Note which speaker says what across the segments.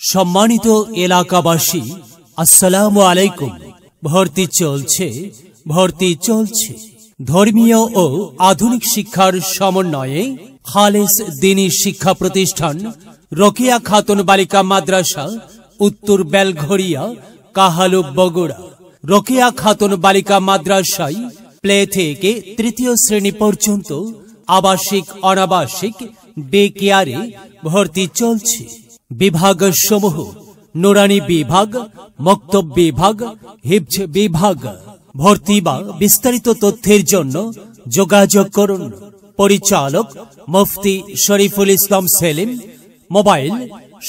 Speaker 1: সম্মানিত এলাকাবাসী, আসসালামু আলাইকুম। ভর্তি চলছে ধর্মীয় ও আধুনিক শিক্ষার সমন্বয়ে খালেস দ্বীনী শিক্ষা প্রতিষ্ঠান রোকেয়া খাতুন বালিকা মাদ্রাসা, উত্তর বেলঘরিয়া, কাহালু, বগুড়া। রোকেয়া খাতুন বালিকা মাদ্রাসায় প্লে থেকে তৃতীয় শ্রেণী পর্যন্ত আবাসিক অনাবাসিক ডে কেয়ারে ভর্তি চলছে। বিভাগ সমূহ: নুরানি বিভাগ, মক্তব বিভাগ, হিফজ বিভাগ। ভর্তি বা বিস্তারিত তথ্যের জন্য যোগাযোগ করুন। পরিচালক Mufti Shariful Islam Selim. Mobile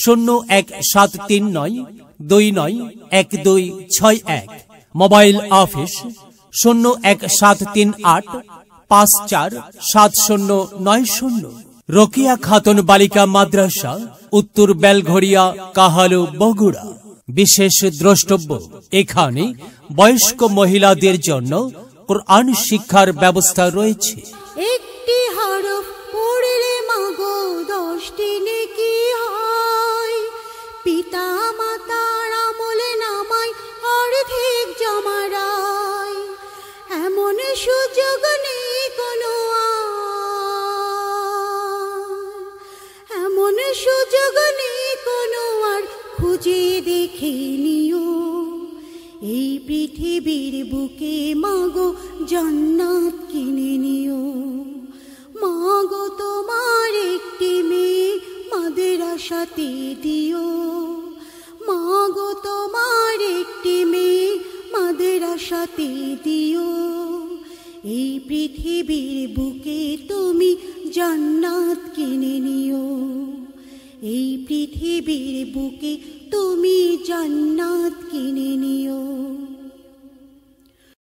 Speaker 1: 017392911261। Mobile office 01738547090। Rokeya Khatun বালিকা মাদ্রাসা, উত্তর বেলঘরিয়া, কাহালু, বগুড়া। বিশেষ দ্রষ্টব্য: এখানে বয়স্ক মহিলাদের জন্য কোরআন শিক্ষার ব্যবস্থা রয়েছে।
Speaker 2: একটি হরফ পড়লে মাগো 10টি নেকি হয়, পিতা মাতার আমলে নামায় অর্ধেক জমারায়। এমন সুযোগ নেই কোনো আর খুঁজে দেখে নিও। এই পৃথিবীর বুকে মাগো জান্নাত কিনে নিও। মাগো তোমার একটি মেয়ে মাদ্রাসাতে দিও। মাগো তোমার একটি মেয়ে মাদ্রাসাতে দিও। এই পৃথিবীর বুকে তুমি জান্নাত কিনে নিও। এই পৃথিবীর বুকে তুমি জান্নাত কিনে নিও।